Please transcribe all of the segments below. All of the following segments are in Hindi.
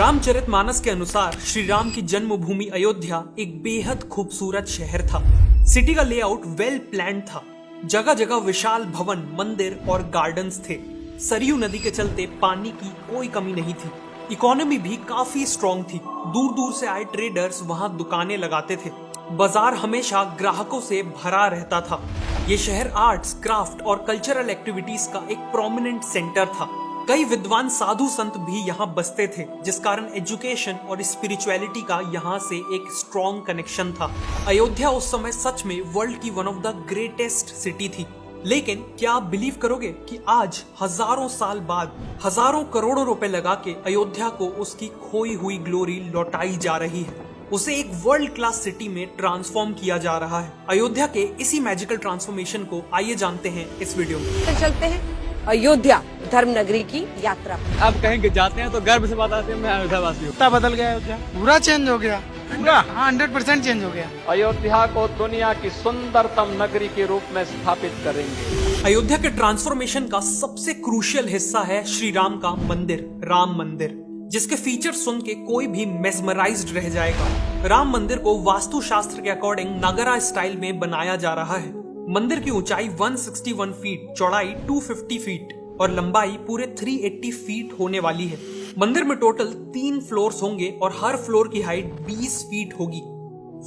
रामचरितमानस के अनुसार श्री राम की जन्मभूमि अयोध्या एक बेहद खूबसूरत शहर था। सिटी का लेआउट वेल प्लान्ड था। जगह जगह विशाल भवन, मंदिर और गार्डन्स थे। सरयू नदी के चलते पानी की कोई कमी नहीं थी। इकोनॉमी भी काफी स्ट्रॉन्ग थी। दूर दूर से आए ट्रेडर्स वहां दुकानें लगाते थे। बाजार हमेशा ग्राहकों से भरा रहता था। ये शहर आर्ट्स, क्राफ्ट और कल्चरल एक्टिविटीज का एक प्रोमिनेंट सेंटर था। कई विद्वान साधु संत भी यहाँ बसते थे, जिस कारण एजुकेशन और स्पिरिचुअलिटी का यहाँ से एक स्ट्रॉन्ग कनेक्शन था। अयोध्या उस समय सच में वर्ल्ड की one of the greatest city थी। लेकिन क्या आप बिलीव करोगे कि आज हजारों साल बाद हजारों करोड़ों रुपए लगा के अयोध्या को उसकी खोई हुई ग्लोरी लौटाई जा रही है। उसे एक वर्ल्ड क्लास सिटी में ट्रांसफॉर्म किया जा रहा है। अयोध्या के इसी मैजिकल ट्रांसफॉर्मेशन को आइए जानते हैं इस वीडियो में। तो चलते हैं अयोध्या धर्म नगरी की यात्रा। अब कहीं जाते हैं तो गर्व से बताते हैं मैं अयोध्यावासी हूँ। कितना बदल गया अयोध्या, पूरा चेंज हो गया, पूरा 100% चेंज हो गया। अयोध्या को दुनिया की सुंदरतम नगरी के रूप में स्थापित करेंगे। अयोध्या के ट्रांसफॉर्मेशन का सबसे क्रूशियल हिस्सा है श्री राम का मंदिर, राम मंदिर, जिसके फीचर सुन के कोई भी मेस्मराइज्ड रह जाएगा। राम मंदिर को वास्तुशास्त्र के अकॉर्डिंग नगरा स्टाइल में बनाया जा रहा है। मंदिर की ऊंचाई 161 फीट, चौड़ाई 250 फीट और लंबाई पूरे 380 फीट होने वाली है। मंदिर में टोटल 3 फ्लोर्स होंगे और हर फ्लोर की हाइट 20 फीट होगी।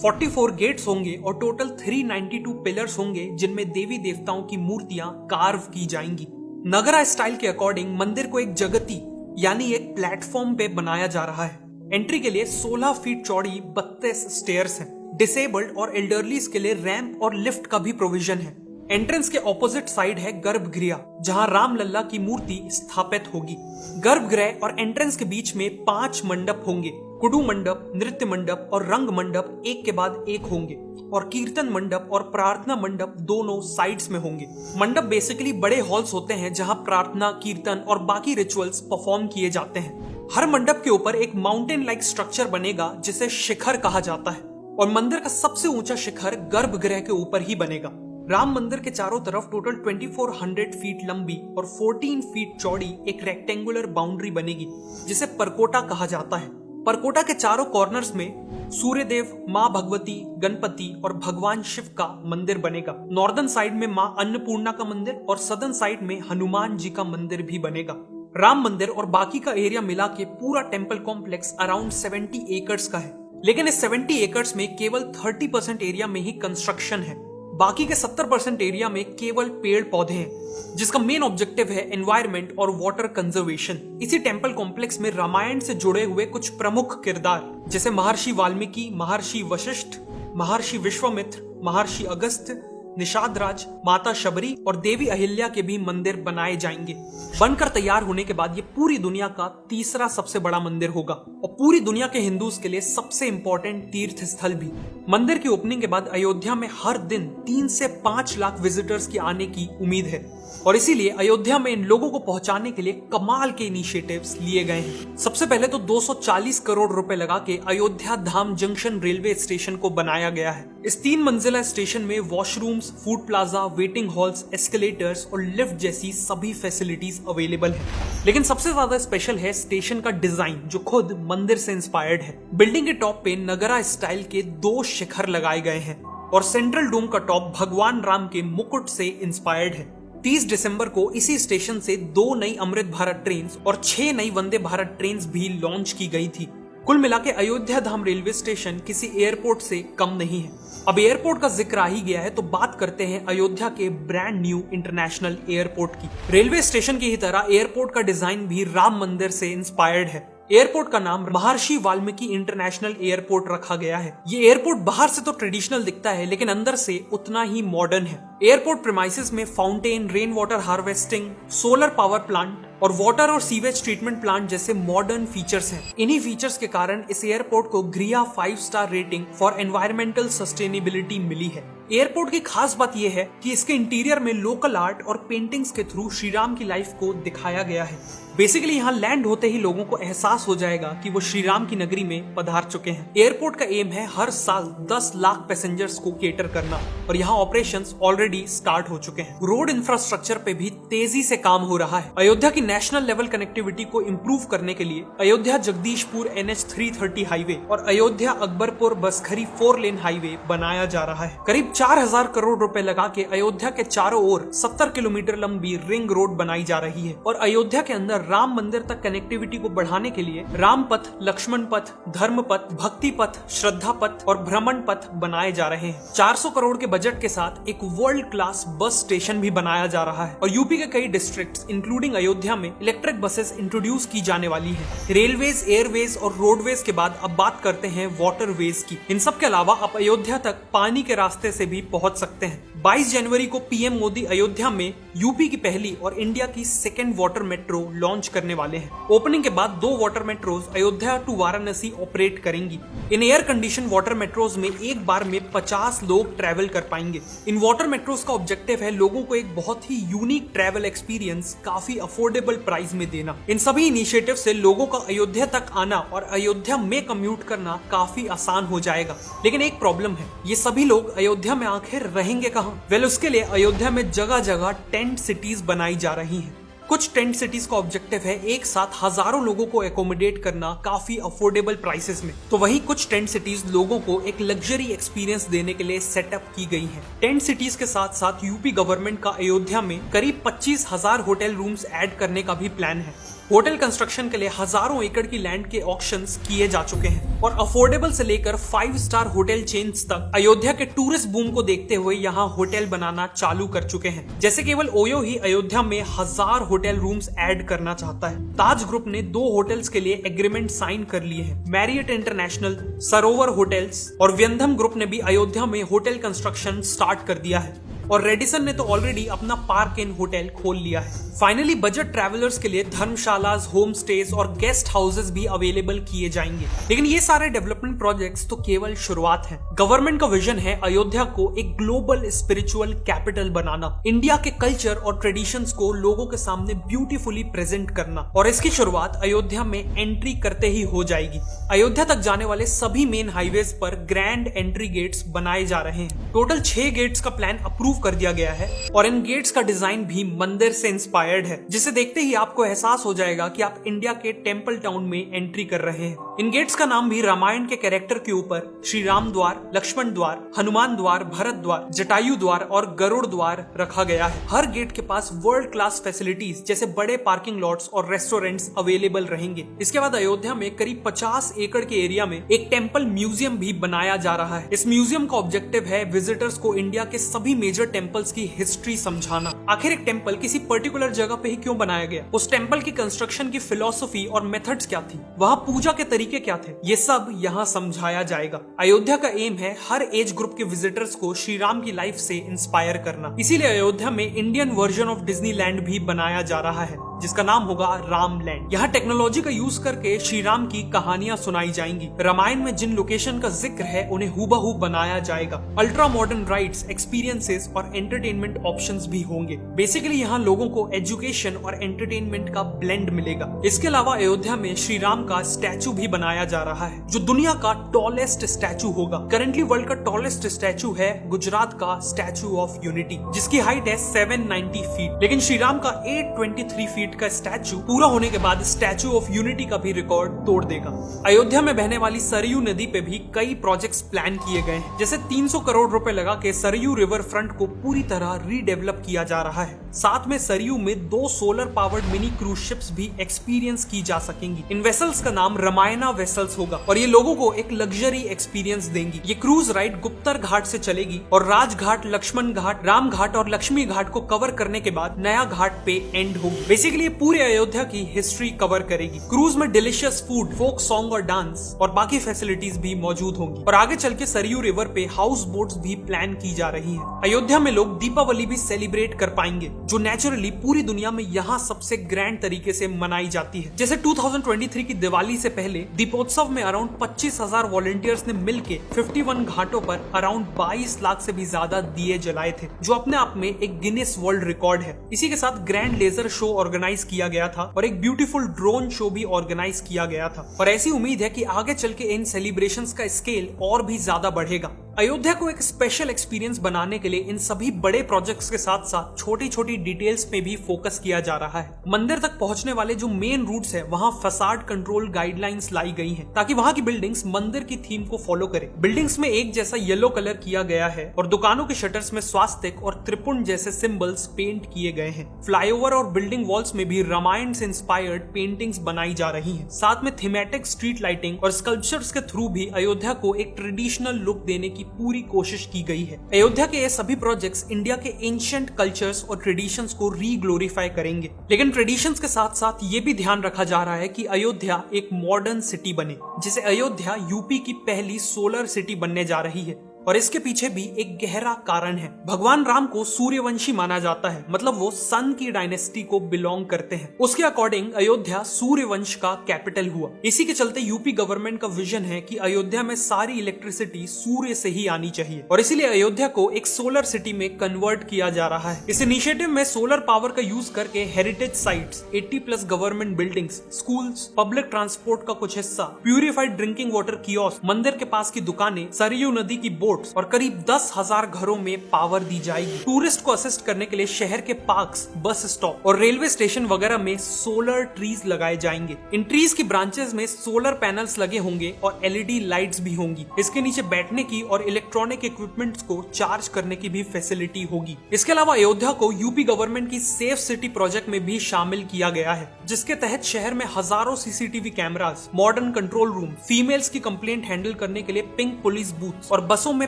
44 गेट्स होंगे और टोटल 392 पिलर्स होंगे, जिनमें देवी देवताओं की मूर्तियां कार्व की जाएंगी। नगरा स्टाइल के अकॉर्डिंग मंदिर को एक जगती यानी एक प्लेटफॉर्म पे बनाया जा रहा है। एंट्री के लिए 16 फीट चौड़ी 32 स्टेयर्स हैं। डिसेबल्ड और एल्डरलीज के लिए रैंप और लिफ्ट का भी प्रोविजन है। एंट्रेंस के ऑपोजिट साइड है गर्भगृह, जहां राम लल्ला की मूर्ति स्थापित होगी। गर्भगृह और एंट्रेंस के बीच में 5 मंडप होंगे। कुडू मंडप, नृत्य मंडप और रंग मंडप एक के बाद एक होंगे और कीर्तन मंडप और प्रार्थना मंडप दोनों साइड्स में होंगे। मंडप बेसिकली बड़े हॉल्स होते हैं जहां प्रार्थना, कीर्तन और बाकी रिचुअल्स परफॉर्म किए जाते हैं। हर मंडप के ऊपर एक माउंटेन लाइक स्ट्रक्चर बनेगा जिसे शिखर कहा जाता है और मंदिर का सबसे ऊंचा शिखर गर्भगृह के ऊपर ही बनेगा। राम मंदिर के चारों तरफ टोटल 2400 फीट लंबी और 14 फीट चौड़ी एक रेक्टेंगुलर बाउंड्री बनेगी, जिसे परकोटा कहा जाता है। परकोटा के चारों कॉर्नर्स में सूर्यदेव, माँ भगवती, गणपति और भगवान शिव का मंदिर बनेगा। नॉर्दर्न साइड में माँ अन्नपूर्णा का मंदिर और सदर्न साइड में हनुमान जी का मंदिर भी बनेगा। राम मंदिर और बाकी का एरिया मिला के पूरा टेम्पल कॉम्प्लेक्स अराउंड 70 एकर्स का है। लेकिन इस 70 एकर्स में केवल 30% एरिया में ही कंस्ट्रक्शन है। बाकी के 70% एरिया में केवल पेड़ पौधे हैं, जिसका मेन ऑब्जेक्टिव है एनवायरनमेंट और वाटर कंजर्वेशन। इसी टेम्पल कॉम्प्लेक्स में रामायण से जुड़े हुए कुछ प्रमुख किरदार जैसे महर्षि वाल्मीकि, महर्षि वशिष्ठ, महर्षि विश्वामित्र, महर्षि अगस्त्य, निषाद राज, माता शबरी और देवी अहिल्या के भी मंदिर बनाए जाएंगे। बनकर तैयार होने के बाद ये पूरी दुनिया का तीसरा सबसे बड़ा मंदिर होगा और पूरी दुनिया के हिंदूज के लिए सबसे इंपॉर्टेंट तीर्थ स्थल भी। मंदिर की ओपनिंग के बाद अयोध्या में हर दिन 3 से 5 लाख विजिटर्स की आने की उम्मीद है और इसीलिए अयोध्या में इन लोगों को पहुंचाने के लिए कमाल के इनिशिएटिव्स लिए गए हैं। सबसे पहले तो 240 करोड़ रुपए लगा के अयोध्या धाम जंक्शन रेलवे स्टेशन को बनाया गया है। इस 3 मंजिला स्टेशन में washrooms, food plaza, waiting halls, escalators और लिफ्ट जैसी सभी फैसिलिटीज अवेलेबल है। लेकिन सबसे ज्यादा स्पेशल है स्टेशन का डिजाइन, जो खुद मंदिर से इंस्पायर्ड है। बिल्डिंग के टॉप पे नगरा स्टाइल के 2 शिखर लगाए गए हैं और सेंट्रल डोम का टॉप भगवान राम के मुकुट से इंस्पायर्ड है। 30 दिसंबर को इसी स्टेशन से 2 नई अमृत भारत ट्रेन और 6 नई वंदे भारत ट्रेन भी लॉन्च की गई थी। कुल मिला के अयोध्या धाम रेलवे स्टेशन किसी एयरपोर्ट से कम नहीं है। अब एयरपोर्ट का जिक्र आ ही गया है तो बात करते हैं अयोध्या के ब्रांड न्यू इंटरनेशनल एयरपोर्ट की। रेलवे स्टेशन की ही तरह एयरपोर्ट का डिजाइन भी राम मंदिर से इंस्पायर्ड है। एयरपोर्ट का नाम महर्षि वाल्मीकि इंटरनेशनल एयरपोर्ट रखा गया है। ये एयरपोर्ट बाहर से तो ट्रेडिशनल दिखता है, लेकिन अंदर से उतना ही मॉडर्न है। एयरपोर्ट प्रीमाइसेस में fountain, rain water harvesting, solar power plant और वाटर और सीवेज ट्रीटमेंट प्लांट जैसे मॉडर्न फीचर्स हैं। इन्हीं फीचर्स के कारण इस एयरपोर्ट को ग्रिया 5 star rating for environmental sustainability मिली है। एयरपोर्ट की खास बात यह है कि इसके इंटीरियर में लोकल आर्ट और पेंटिंग्स के थ्रू श्री राम की लाइफ को दिखाया गया है। बेसिकली यहाँ लैंड होते ही लोगों को एहसास हो जाएगा कि वो श्री राम की नगरी में पधार चुके हैं। एयरपोर्ट का एम है हर साल 10 लाख पैसेंजर्स को केटर करना और यहाँ ऑपरेशंस ऑलरेडी स्टार्ट हो चुके हैं। रोड इंफ्रास्ट्रक्चर पे भी तेजी से काम हो रहा है। अयोध्या की नेशनल लेवल कनेक्टिविटी को इम्प्रूव करने के लिए अयोध्या जगदीशपुर NH 330 हाईवे और अयोध्या अकबरपुर बसखरी 4 लेन हाईवे बनाया जा रहा है। करीब 4000 करोड़ रुपए लगा के अयोध्या के चारों ओर 70 किलोमीटर लंबी रिंग रोड बनाई जा रही है और अयोध्या के अंदर राम मंदिर तक कनेक्टिविटी को बढ़ाने के लिए राम पथ, लक्ष्मण पथ, धर्म पथ, भक्ति पथ, श्रद्धा पथ और भ्रमण पथ बनाए जा रहे हैं। 400 करोड़ के बजट के साथ एक वर्ल्ड क्लास बस स्टेशन भी बनाया जा रहा है और यूपी के कई डिस्ट्रिक्ट्स इंक्लूडिंग अयोध्या में इलेक्ट्रिक बसेस इंट्रोड्यूस की जाने वाली है। रेलवेज, एयरवेज और रोडवेज के बाद अब बात करते हैं वाटरवेज की। इन सब के अलावा आप अयोध्या तक पानी के रास्ते से भी पहुंच सकते हैं। 22 जनवरी को पीएम मोदी अयोध्या में यूपी की पहली और इंडिया की सेकेंड वाटर मेट्रो लॉन्च करने वाले हैं। ओपनिंग के बाद 2 water metros Ayodhya to Varanasi operate करेंगी। इन एयर कंडीशन वाटर मेट्रोज में एक बार में 50 लोग ट्रैवल कर पाएंगे। इन वाटर मेट्रोज का ऑब्जेक्टिव है लोगों को एक बहुत ही यूनिक ट्रैवल एक्सपीरियंस काफी अफोर्डेबल प्राइस में देना। इन सभी इनिशिएटिव से लोगों का अयोध्या तक आना और अयोध्या में कम्यूट करना काफी आसान हो जाएगा। लेकिन एक प्रॉब्लम है, ये सभी लोग अयोध्या में आखिर रहेंगे कहाँ? वेल, उसके लिए अयोध्या में जगह जगह टेंट सिटीज बनाई जा रही हैं। कुछ टेंट सिटीज का ऑब्जेक्टिव है एक साथ हजारों लोगों को एकोमोडेट करना काफी अफोर्डेबल प्राइसेस में, तो वहीं कुछ टेंट सिटीज लोगों को एक लग्जरी एक्सपीरियंस देने के लिए सेटअप की गई हैं। टेंट सिटीज के साथ साथ यूपी गवर्नमेंट का अयोध्या में करीब 25,000 होटल रूम्स ऐड करने का भी प्लान है। होटल कंस्ट्रक्शन के लिए हजारों एकड़ की लैंड के ऑक्शंस किए जा चुके हैं और अफोर्डेबल से लेकर 5 स्टार होटल चेन्स तक अयोध्या के टूरिस्ट बूम को देखते हुए यहाँ होटल बनाना चालू कर चुके हैं। जैसे केवल ओयो ही अयोध्या में 1000 होटल रूम्स ऐड करना चाहता है। ताज ग्रुप ने 2 होटल्स के लिए एग्रीमेंट साइन कर लिए हैं। मैरियट इंटरनेशनल, सरोवर होटल्स और व्यंधम ग्रुप ने भी अयोध्या में होटल कंस्ट्रक्शन स्टार्ट कर दिया है और रेडिसन ने तो ऑलरेडी अपना पार्क इन होटल खोल लिया है। फाइनली बजट ट्रैवलर्स के लिए धर्मशालाज, होम स्टेज और गेस्ट हाउसेस भी अवेलेबल किए जाएंगे। लेकिन ये सारे डेवलपमेंट प्रोजेक्ट्स तो केवल शुरुआत है। गवर्नमेंट का विजन है अयोध्या को एक ग्लोबल स्पिरिचुअल कैपिटल बनाना, इंडिया के कल्चर और ट्रेडिशंस को लोगों के सामने ब्यूटीफुली प्रेजेंट करना और इसकी शुरुआत अयोध्या में एंट्री करते ही हो जाएगी। अयोध्या तक जाने वाले सभी मेन हाईवेज पर ग्रैंड एंट्री गेट्स बनाए जा रहे हैं। टोटल 6 गेट्स का प्लान अप्रूव कर दिया गया है और इन गेट्स का डिजाइन भी मंदिर से इंस्पायर्ड है, जिसे देखते ही आपको एहसास हो जाएगा कि आप इंडिया के टेंपल टाउन में एंट्री कर रहे हैं। इन गेट्स का नाम भी रामायण के कैरेक्टर के ऊपर श्री राम द्वार, लक्ष्मण द्वार, हनुमान द्वार, भरत द्वार, जटायु द्वार और गरुड़ द्वार रखा गया है। हर गेट के पास वर्ल्ड क्लास फैसिलिटीज जैसे बड़े पार्किंग लॉट्स और रेस्टोरेंट्स अवेलेबल रहेंगे। इसके बाद अयोध्या में करीब 50 एकड़ के एरिया में एक टेंपल म्यूजियम भी बनाया जा रहा है। इस म्यूजियम का ऑब्जेक्टिव है विजिटर्स को इंडिया के सभी मेजर टेंपल्स की हिस्ट्री समझाना। आखिर एक टेंपल किसी पर्टिकुलर जगह पे ही क्यों बनाया गया, उस टेंपल की कंस्ट्रक्शन की फिलॉसफी और मेथड्स क्या थी, वहाँ पूजा के तरीके क्या थे, ये सब यहाँ समझाया जाएगा। अयोध्या का एम है हर एज ग्रुप के विजिटर्स को श्री राम की लाइफ से इंस्पायर करना। इसीलिए अयोध्या में इंडियन वर्जन ऑफ डिज्नीलैंड भी बनाया जा रहा है, जिसका नाम होगा राम लैंड। यहाँ टेक्नोलॉजी का यूज करके श्री राम की कहानियां सुनाई जाएंगी। रामायण में जिन लोकेशन का जिक्र है उन्हें हूबहू बनाया जाएगा। अल्ट्रा मॉडर्न राइड्स, एक्सपीरियंसेस और एंटरटेनमेंट ऑप्शंस भी होंगे। बेसिकली यहाँ लोगों को एजुकेशन और एंटरटेनमेंट का ब्लेंड मिलेगा। इसके अलावा अयोध्या में श्री राम का स्टैचू भी बनाया जा रहा है, जो दुनिया का टॉलेस्ट स्टैचू होगा। करंटली वर्ल्ड का टॉलेस्ट स्टैचू है गुजरात का स्टैचू ऑफ यूनिटी, जिसकी हाइट है 790 फीट। लेकिन श्री राम का 823 फीट का स्टैचू पूरा होने के बाद स्टैचू ऑफ यूनिटी का भी रिकॉर्ड तोड़ देगा। अयोध्या में बहने वाली सरयू नदी पे भी कई प्रोजेक्ट्स प्लान किए गए हैं। जैसे 300 करोड़ रुपए लगा के सरयू रिवर फ्रंट को पूरी तरह रीडेवलप किया जा रहा है। साथ में सरयू में 2 solar powered mini cruise ships भी एक्सपीरियंस की जा सकेंगी। इन वेसल्स का नाम रामायणा वेसल्स होगा और ये लोगों को एक लग्जरी एक्सपीरियंस देंगी। ये क्रूज राइड गुप्तर घाट से चलेगी और राजघाट, लक्ष्मण घाट, राम घाट और लक्ष्मी घाट को कवर करने के बाद नया घाट पे एंड होगी। बेसिकली ये पूरे अयोध्या की हिस्ट्री कवर करेगी। क्रूज में डिलीशियस फूड, फोक सॉन्ग और डांस और बाकी फैसिलिटीज भी मौजूद होंगी और आगे चल के सरयू रिवर पे हाउस बोट्स भी प्लान की जा रही है। अयोध्या में लोग दीपावली भी सेलिब्रेट कर पाएंगे, जो नेचुरली पूरी दुनिया में यहाँ सबसे ग्रैंड तरीके से मनाई जाती है। जैसे 2023 की दिवाली से पहले दीपोत्सव में अराउंड 25,000 वॉलंटियर्स ने मिलके 51 घाटों पर अराउंड 22 लाख से भी ज्यादा दिए जलाए थे, जो अपने आप में एक गिनीज वर्ल्ड रिकॉर्ड है। इसी के साथ grand laser show organize organize किया गया था और एक ब्यूटीफुल ड्रोन शो भी ऑर्गेनाइज किया गया था। और ऐसी उम्मीद है कि आगे चल के इन सेलिब्रेशंस का स्केल और भी ज्यादा बढ़ेगा। अयोध्या को एक स्पेशल एक्सपीरियंस बनाने के लिए इन सभी बड़े प्रोजेक्ट्स के साथ साथ छोटी छोटी डिटेल्स पे भी फोकस किया जा रहा है। मंदिर तक पहुंचने वाले जो मेन रूट्स है वहां फसाड कंट्रोल गाइडलाइंस लाई गई हैं ताकि वहां की बिल्डिंग्स मंदिर की थीम को फॉलो करे। बिल्डिंग्स में एक जैसा येलो कलर किया गया है और दुकानों के शटर्स में स्वास्तिक और त्रिपुंड जैसे सिंबल्स पेंट किए गए हैं। फ्लाईओवर और बिल्डिंग वॉल्स में भी रामायण से इंस्पायर्ड पेंटिंग्स बनाई जा रही हैं। साथ में थीमेटिक स्ट्रीट लाइटिंग और स्कल्पचर्स के थ्रू भी अयोध्या को एक ट्रेडिशनल लुक देने की पूरी कोशिश की गई है। अयोध्या के ये सभी प्रोजेक्ट्स इंडिया के एंशिएंट कल्चर्स और ट्रेडिशंस को रीग्लोरीफाई करेंगे, लेकिन ट्रेडिशंस के साथ साथ ये भी ध्यान रखा जा रहा है कि अयोध्या एक मॉडर्न सिटी बने, जिसे अयोध्या यूपी की पहली सोलर सिटी बनने जा रही है। और इसके पीछे भी एक गहरा कारण है। भगवान राम को सूर्यवंशी माना जाता है, मतलब वो सन की डायनेस्टी को बिलोंग करते हैं। उसके अकॉर्डिंग अयोध्या सूर्यवंश का कैपिटल हुआ। इसी के चलते यूपी गवर्नमेंट का विजन है कि अयोध्या में सारी इलेक्ट्रिसिटी सूर्य से ही आनी चाहिए और इसीलिए अयोध्या को एक सोलर सिटी में कन्वर्ट किया जा रहा है। इस इनिशिएटिव में सोलर पावर का यूज करके heritage sites, 80+ government buildings, schools, public transport का कुछ हिस्सा, प्यूरिफाइड ड्रिंकिंग वाटर कियोस्क, मंदिर के पास की दुकानें, सरयू नदी की बोट और करीब 10,000 घरों में पावर दी जाएगी। टूरिस्ट को असिस्ट करने के लिए शहर के पार्क्स, बस स्टॉप और रेलवे स्टेशन वगैरह में सोलर ट्रीज लगाए जाएंगे। इन ट्रीज की ब्रांचेस में सोलर पैनल्स लगे होंगे और LED लाइट्स भी होंगी। इसके नीचे बैठने की और इलेक्ट्रॉनिक इक्विपमेंट्स को चार्ज करने की भी फैसिलिटी होगी। इसके अलावा अयोध्या को यूपी गवर्नमेंट की सेफ सिटी प्रोजेक्ट में भी शामिल किया गया है, जिसके तहत शहर में हजारों CCTV cameras, modern control room, females की कंप्लेंट हैंडल करने के लिए पिंक पुलिस बूथ और बसों में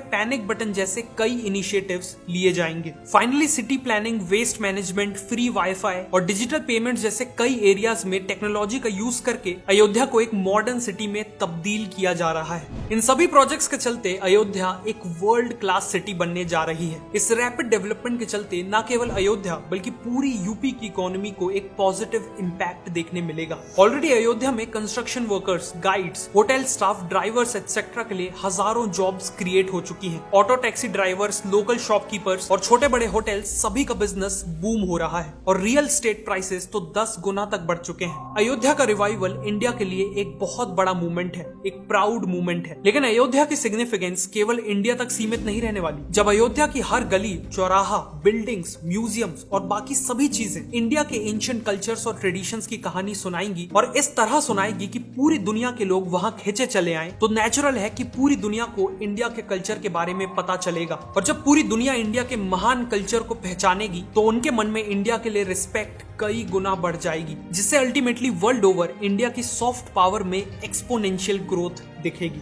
पैनिक बटन जैसे कई इनिशिएटिव्स लिए जाएंगे। Finally city planning, waste management, free wifi और डिजिटल पेमेंट जैसे कई एरियाज में टेक्नोलॉजी का यूज करके अयोध्या को एक मॉडर्न सिटी में तब्दील किया जा रहा है। इन सभी प्रोजेक्ट्स के चलते अयोध्या एक वर्ल्ड क्लास सिटी बनने जा रही है। इस रैपिड डेवलपमेंट के चलते न केवल अयोध्या बल्कि पूरी यूपी की इकोनॉमी को एक पॉजिटिव इम्पैक्ट देखने मिलेगा। ऑलरेडी अयोध्या में construction workers, guides, hotel staff, drivers etcetera के लिए हजारों जॉब्स क्रिएट हो चुकी हैं। Auto taxi drivers, local shopkeepers और छोटे बड़े होटल सभी का बिजनेस बूम हो रहा है और रियल एस्टेट प्राइसेस तो 10 गुना तक बढ़ चुके हैं। अयोध्या का रिवाइवल इंडिया के लिए एक बहुत बड़ा मूवमेंट है, एक प्राउड मूवमेंट है। लेकिन अयोध्या की सिग्निफिकेंस केवल इंडिया तक सीमित नहीं रहने वाली। जब अयोध्या की हर गली, चौराहा, बिल्डिंग्स, म्यूजियम्स और बाकी सभी चीजें इंडिया के एंशिएंट कल्चर्स और ट्रेडिशंस की कहानी सुनाएंगी और इस तरह सुनाएगी कि पूरी दुनिया के लोग वहां खींचे चले आए, तो नेचुरल है कि पूरी दुनिया को इंडिया के कल्चर के बारे में पता चलेगा। और जब पूरी दुनिया इंडिया के महान कल्चर को पहचानेगी तो उनके मन में इंडिया के लिए रिस्पेक्ट कई गुना बढ़ जाएगी, जिससे अल्टीमेटली वर्ल्ड ओवर इंडिया की सॉफ्ट पावर में एक्सपोनेंशियल ग्रोथ दिखेगी।